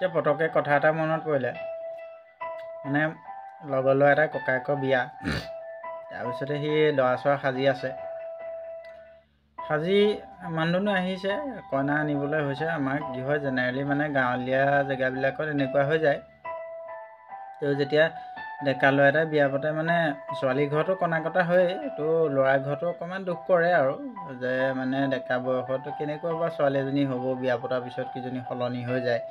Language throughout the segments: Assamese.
যে পটককৈ কথা এটা মনত পৰিলে মানে লগৰ ল'ৰা এটা ককায়েকৰ বিয়া তাৰপিছতে সি দৰা চৰা সাজি আছে সাজি মানুহজনো আহিছে কইনা আনিবলৈ হৈছে আমাৰ কি হয় জেনেৰেলি মানে গাঁৱলীয়া জেগাবিলাকত এনেকুৱা হৈ যায় তো যেতিয়া ডেকা ল'ৰা এটা বিয়া পাতে মানে ছোৱালী ঘৰতো কনা কটা হয় তো ল'ৰা ঘৰতো অকণমান দুখ কৰে আৰু যে মানে ডেকা বয়সত কেনেকুৱা বা ছোৱালী এজনী হ'ব বিয়া পতাৰ পিছত কিজনী সলনি হৈ যায়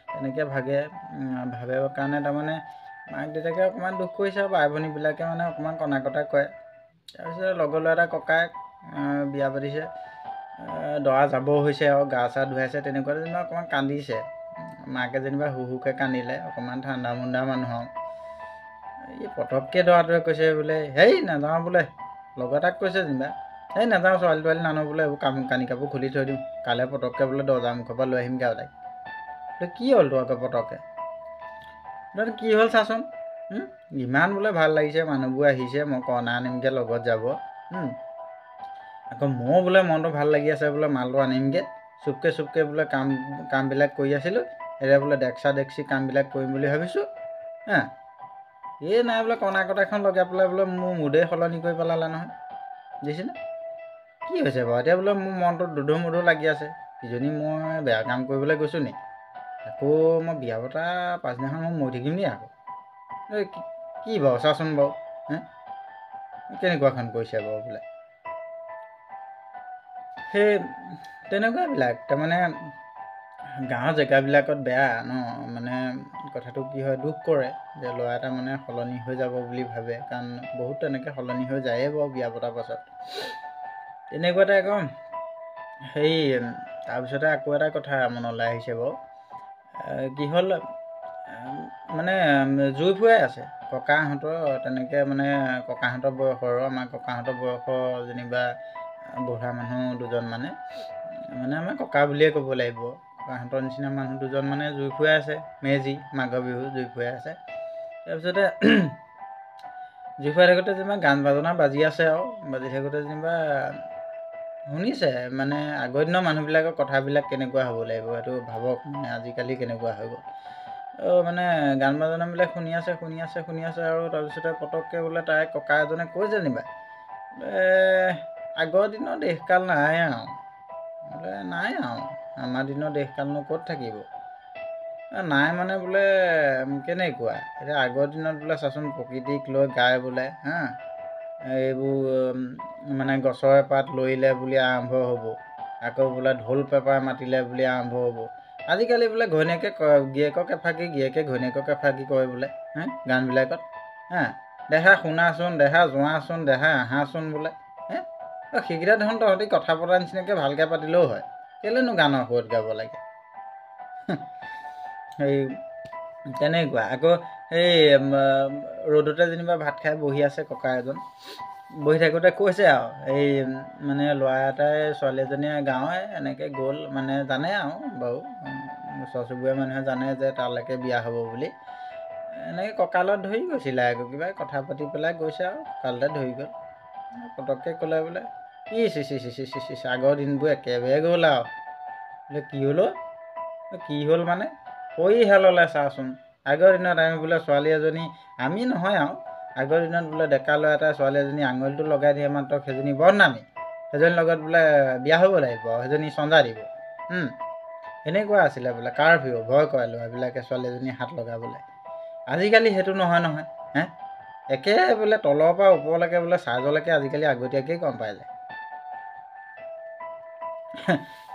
তেনেকৈ ভাবে কাৰণে তাৰমানে মাক দেউতাকে অকণমান দুখ কৰিছে আৰু বাই ভনীবিলাকে মানে অকণমান কনা কটা কৰে তাৰপিছত লগৰ ল'ৰা এটা ককায়েক বিয়া পাতিছে দৰা যাব হৈছে আৰু গা চা ধুৱাইছে তেনেকুৱা যেনিবা অকণমান কান্দিছে মাকে যেনিবা হুকে কান্দিলে অকণমান ঠাণ্ডা মুণ্ডা মানুহ এই পটককৈ দৰাটোৱে কৈছে বোলে হেই নাযাওঁ বোলে লগৰ এটাক কৈছে যেনিবা এই নাযাওঁ ছোৱালী তোৱালী নানো বোলে এইবোৰ কানি কাপোৰ খুলি থৈ দিওঁ কাইলৈ পটককৈ বোলে দৰ্জা মুখৰ পৰা লৈ আহিমগৈ আৰু তাইক কি হ'ল তোৰ আকৌ পটককৈ কি হ'ল চাচোন ইমান বোলে ভাল লাগিছে মানুহবোৰ আহিছে মই কইনা আনিমগৈ লগত যাব আকৌ ময়ো বোলে মনটো ভাল লাগি আছে বোলে মালটো আনিমগৈ চুপকৈ বোলে কামবিলাক কৰি আছিলোঁ এতিয়া বোলে ডেক্সা ডেক্সি কামবিলাক কৰিম বুলি ভাবিছোঁ এই নাই বোলে কইনা কটাখন লগাই পেলাই বোলে মোৰ মুদেই সলনি কৰি পেলালে নহয় দেখিছেনে কি হৈছে বাৰু এতিয়া বোলে মোৰ মনটো দুধু মুধু লাগি আছে কিজনী মই বেয়া কাম কৰিবলৈ গৈছোঁ নি আকৌ মই বিয়া পতা পাছদিনাখন মই মৰি থাকিম নি আকৌ কি বাৰু চাচোন বাৰু কেনেকুৱাখন কৰিছে বাৰু বোলে সেই তেনেকুৱাবিলাক তাৰমানে গাঁৱৰ জেগাবিলাকত বেয়া ন মানে কথাটো কি হয় দুখ কৰে যে ল'ৰা এটা মানে সলনি হৈ যাব বুলি ভাবে কাৰণ বহুত তেনেকৈ সলনি হৈ যায়েই বাৰু বিয়া পতাৰ পাছত তেনেকুৱাতে আকৌ হেৰি তাৰপিছতে আকৌ এটা কথা মনলৈ আহিছে বাৰু কি হ'ল মানে জুই ফুৱাই আছে ককাহঁতৰ তেনেকৈ মানে ককাহঁতৰ বয়সৰ আমাৰ ককাহঁতৰ বয়সৰ যেনিবা বুঢ়া মানুহ দুজন মানে আমাৰ ককা বুলিয়ে ক'ব লাগিব ককাহঁতৰ নিচিনা মানুহ দুজন মানে জুই ফুৱাই আছে মেজি মাঘৰ বিহু জুই ফুৱাই আছে তাৰপিছতে জুই ফুৱাই থাকোঁতে যেনিবা গান বাজনা বাজি আছে আৰু বাজি থাকোঁতে যেনিবা শুনিছে মানে আগৰ দিনৰ মানুহবিলাকৰ কথাবিলাক কেনেকুৱা হ'ব লাগিব সেইটো ভাবক মানে আজিকালি কেনেকুৱা হৈ গ'ল মানে গান বাজনাবিলাক শুনি আছে আৰু তাৰপিছতে পটককৈ বোলে তাই ককা এজনে কৈ যেনিবা আগৰ দিনৰ দেশকাল নাই আৰু বোলে নাই আৰু আমাৰ দিনৰ দেশকালনো ক'ত থাকিব নাই মানে বোলে কেনেকুৱা এতিয়া আগৰ দিনত বোলে চাচোন প্ৰকৃতিক লৈ গাই বোলে এইবোৰ মানে গছৰ পাত লৰিলে বুলি আৰম্ভ হ'ব আকৌ বোলে ঢোল পেপাৰ মাতিলে বুলি আৰম্ভ হ'ব আজিকালি বোলে ঘৈণীয়েকে গিৰিয়েকক এফাকি গিৰিয়েকে ঘৈণীয়েকক এফাকি কয় বোলে গানবিলাকত দেহা শুনাচোন দেহা যোৱাচোন দেহা আহাচোন বোলে সেইকেইটা দেখোন তহঁতি কথা পতাৰ নিচিনাকৈ ভালকৈ পাতিলেও হয় কেলৈনো গানৰ সুৰত গাব লাগে সেই তেনেকুৱা আকৌ এই ৰ'দতে যেনিবা ভাত খাই বহি আছে ককা এজন বহি থাকোঁতে কৈছে আৰু এই মানে ল'ৰা এটাই ছোৱালী এজনীয়ে গাঁৱে এনেকৈ গ'ল মানে জানে আৰু বাৰু ওচৰ চুবুৰীয়া মানুহে জানে যে তালৈকে বিয়া হ'ব বুলি এনেকৈ কঁকালত ধৰি গৈছিলে আকৌ কিবা কথা পাতি পেলাই গৈছে আৰু কঁকালতে ধৰি গ'ল পটককৈ ক'লে বোলে চি আগৰ দিনবোৰ একেবাৰে গ'ল আৰু বোলে কি হ'ল মানে কৈ হেললে চাচোন আগৰ দিনত আমি বোলে ছোৱালী এজনী আমি নহয় আৰু আগৰ দিনত বোলে ডেকা ল'ৰা এটা ছোৱালী এজনী আঙুলিটো লগাই দিয়ে মাত্ৰ সেইজনী বদনামী সেইজনীৰ লগত বোলে বিয়া হ'ব লাগিব সেইজনী চঞ্জা দিব এনেকুৱা আছিলে বোলে কাৰফিউ ভয় কৰে ল'ৰাবিলাকে ছোৱালী এজনী হাত লগাবলৈ আজিকালি সেইটো নহয় একে বোলে তলৰ পৰা ওপৰলৈকে বোলে চাৰ্জলৈকে আজিকালি আগতীয়াকেই গম পাই যায়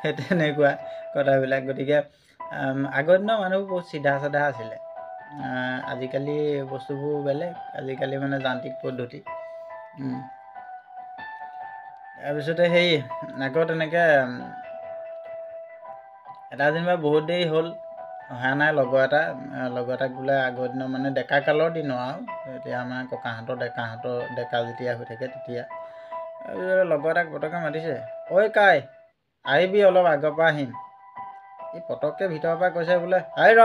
সেই তেনেকুৱা কথাবিলাক গতিকে আগৰ দিনৰ মানুহবোৰ বহুত চিধা চাধা আছিলে আজিকালি বস্তুবোৰ বেলেগ আজিকালি মানে যান্ত্ৰিক পদ্ধতি তাৰপিছতে সেই আকৌ তেনেকৈ এটা যেনিবা বহুত দেৰি হ'ল অহা নাই লগৰ এটাক বোলে আগৰ দিনৰ মানে ডেকা কালৰ দিনৰ আৰু এতিয়া আমাৰ ককাহঁতৰ ডেকা যেতিয়া হৈ থাকে তেতিয়া লগৰ এটাক পটককৈ মাতিছে ঐ কাই আহিবি অলপ আগৰ পৰা আহিম এই পটককৈ ভিতৰৰ পৰা কৈছে বোলে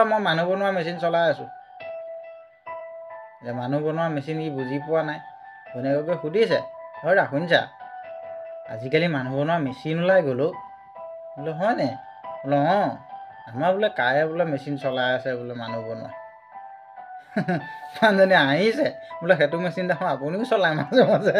মই মানুহ বনোৱা মেচিন চলাই আছোঁ যে মানুহ বনোৱা মেচিন ই বুজি পোৱা নাই ঘৈণীয়েককে সুধিছে শুনিছা আজিকালি মানুহ বনোৱা মেচিন ওলাই গ'লো বোলে হয়নে বোলো আমাৰ বোলে কায়ে বোলে মেচিন চলাই আছে বোলে মানুহ বনোৱা। মানুহজনী আহিছে বোলে সেইটো মেচিন দেখোন আপুনিও চলায় মাজে মাজে।